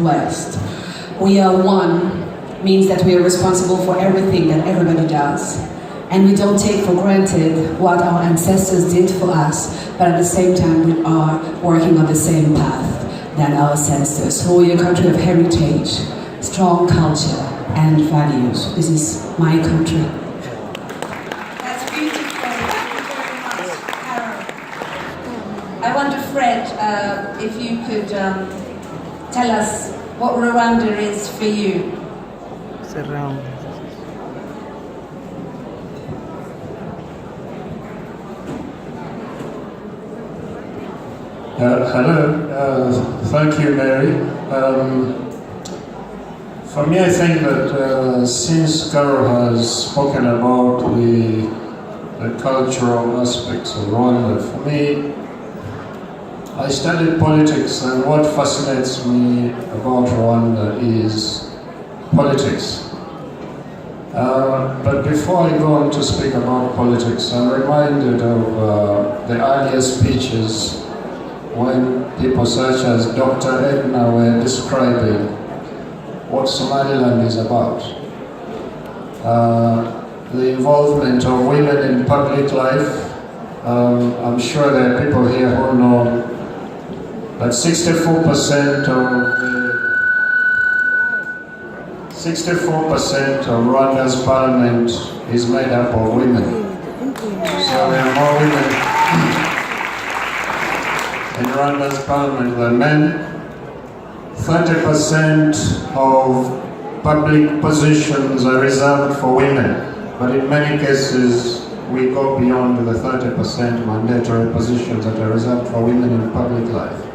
West. We are one means that we are responsible for everything that everybody does. And we don't take for granted what our ancestors did for us, but at the same time we are working on the same path than our ancestors. So we're a country of heritage, strong culture and values. This is my country. That's beautiful. Thank you very much, Carol. I wonder, Fred, if you could tell us what Rwanda is for you. Hello, thank you, Mary. For me, I think that since Carol has spoken about the cultural aspects of Rwanda, for me, I studied politics, and what fascinates me about Rwanda is politics. But before I go on to speak about politics, I'm reminded of the earlier speeches when people such as Dr. Edna were describing what Somaliland is about. The involvement of women in public life. I'm sure there are people here who know that 64% of Rwanda's parliament is made up of women. So there are more women in Rwanda's parliament than men. 30% of public positions are reserved for women, but in many cases we go beyond the 30% mandatory positions that are reserved for women in public life.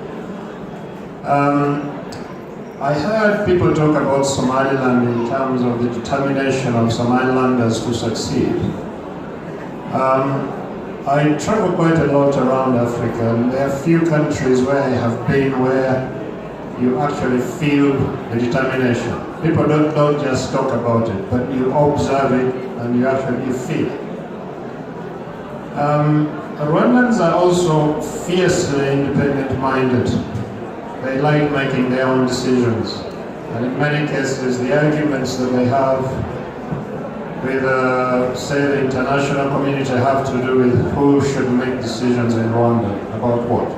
I heard people talk about Somaliland in terms of the determination of Somalilanders to succeed. I travel quite a lot around Africa, and there are few countries where I have been where you actually feel the determination. People don't just talk about it, but you observe it and you actually feel it. Rwandans are also fiercely independent-minded. They like making their own decisions. And in many cases, the arguments that they have with, say, the international community have to do with who should make decisions in Rwanda about what.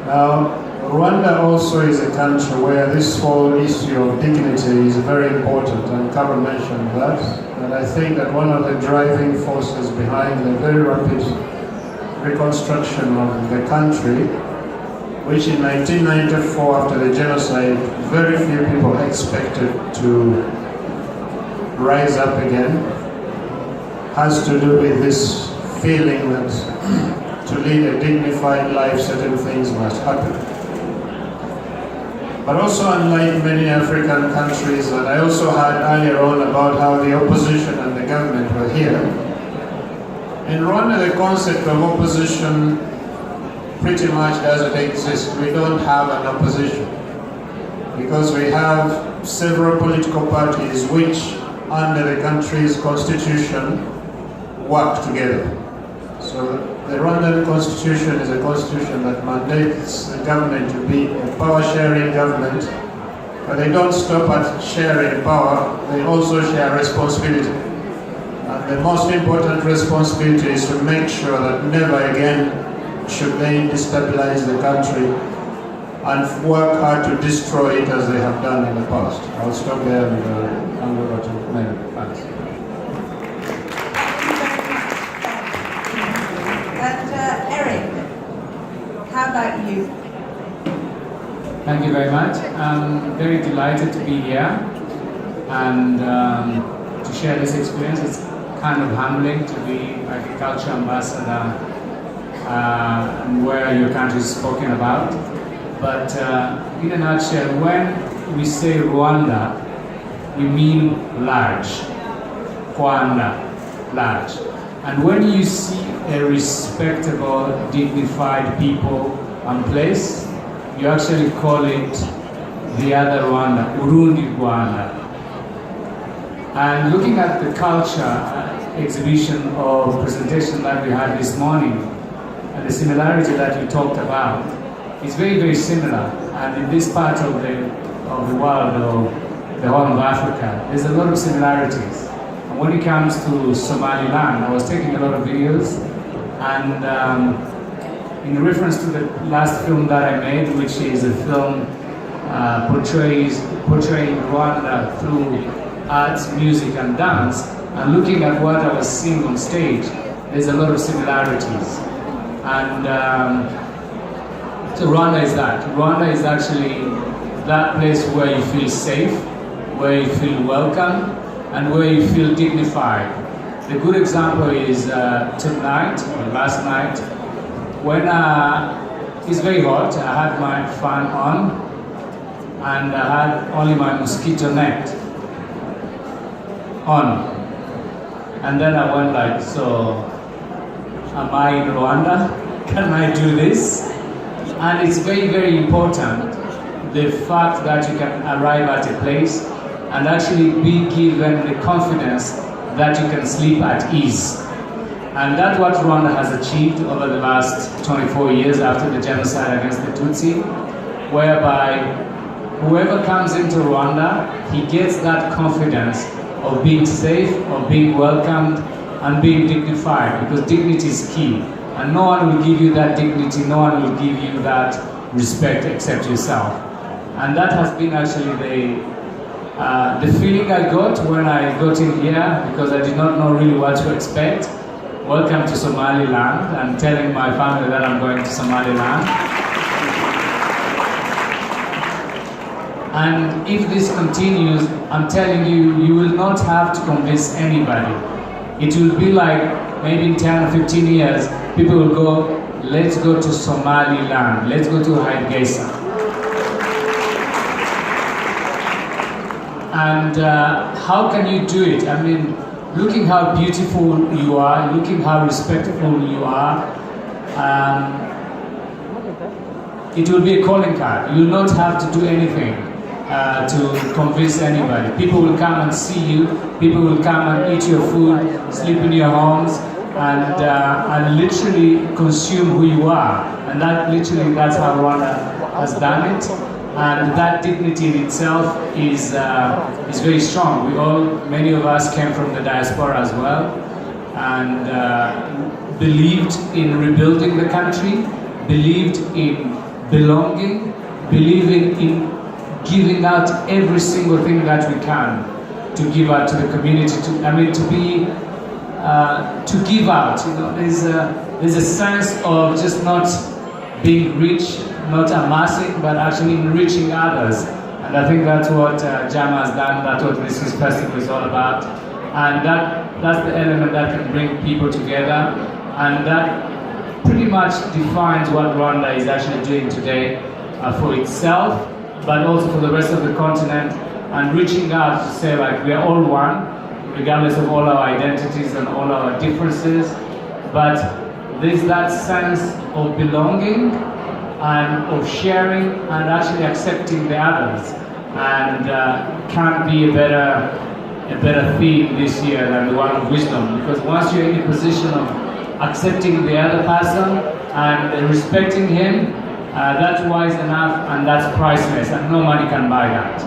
Now, Rwanda also is a country where this whole issue of dignity is very important, and Carol mentioned that. And I think that one of the driving forces behind the very rapid reconstruction of the country, which in 1994, after the genocide, very few people expected to rise up again, has to do with this feeling that to lead a dignified life, certain things must happen. But also, unlike many African countries, and I also heard earlier on about how the opposition and the government were here, in Rwanda the concept of opposition pretty much doesn't exist. We don't have an opposition because we have several political parties which, under the country's constitution, work together. So the Rwandan constitution is a constitution that mandates the government to be a power-sharing government, but they don't stop at sharing power, they also share responsibility. And the most important responsibility is to make sure that never again should they destabilize the country and work hard to destroy it as they have done in the past. I'll stop there and hand over to Mary. Thanks. And Eric, how about you? Thank you very much. I'm very delighted to be here and to share this experience. It's kind of humbling to be agriculture ambassador where your country is spoken about. But in a nutshell, when we say Rwanda, we mean large. Rwanda, large. And when you see a respectable, dignified people and place, you actually call it the other Rwanda, Urundi Rwanda. And looking at the culture exhibition or presentation that we had this morning, and the similarity that you talked about, is very, very similar. and in this part of the world, or the Horn of Africa, there's a lot of similarities. And when it comes to Somaliland, I was taking a lot of videos, and in reference to the last film that I made, which is a film portraying Rwanda through arts, music, and dance, and looking at what I was seeing on stage, there's a lot of similarities. And so Rwanda is that. Rwanda is actually that place where you feel safe, where you feel welcome, and where you feel dignified. The good example is tonight, or last night, when it's very hot, I had my fan on, and I had only my mosquito net on. And then I went like, so, am I in Rwanda? Can I do this? And it's very, very important, the fact that you can arrive at a place and actually be given the confidence that you can sleep at ease. And that's what Rwanda has achieved over the last 24 years after the genocide against the Tutsi, whereby whoever comes into Rwanda, he gets that confidence of being safe, of being welcomed, and being dignified, because dignity is key. And no one will give you that dignity, no one will give you that respect except yourself. And that has been actually the feeling I got when I got in here, because I did not know really what to expect. Welcome to Somaliland. I'm telling my family that I'm going to Somaliland. And if this continues, I'm telling you, you will not have to convince anybody. It will be like maybe in 10 or 15 years, people will go, let's go to Somaliland, let's go to Hargeisa. And how can you do it? I mean, looking how beautiful you are, looking how respectful you are, it will be a calling card. You will not have to do anything to convince anybody. People will come and see you, people will come and eat your food, sleep in your homes, and literally consume who you are. And that's how Rwanda has done it. And that dignity in itself is very strong. Many of us came from the diaspora as well, and believed in rebuilding the country, believed in belonging, believing in giving out every single thing that we can to give out to the community. To give out. You know, there's a sense of just not being rich, not amassing, but actually enriching others. And I think that's what JAMA has done. That's what this festival is all about. And that's the element that can bring people together, and that pretty much defines what Rwanda is actually doing today for itself, but also for the rest of the continent, and reaching out to say, like, we are all one, regardless of all our identities and all our differences, but there's that sense of belonging and of sharing and actually accepting the others. And can't be a better theme this year than the one of wisdom, because once you're in a position of accepting the other person and respecting him, that's wise enough, and that's priceless, and no money can buy that.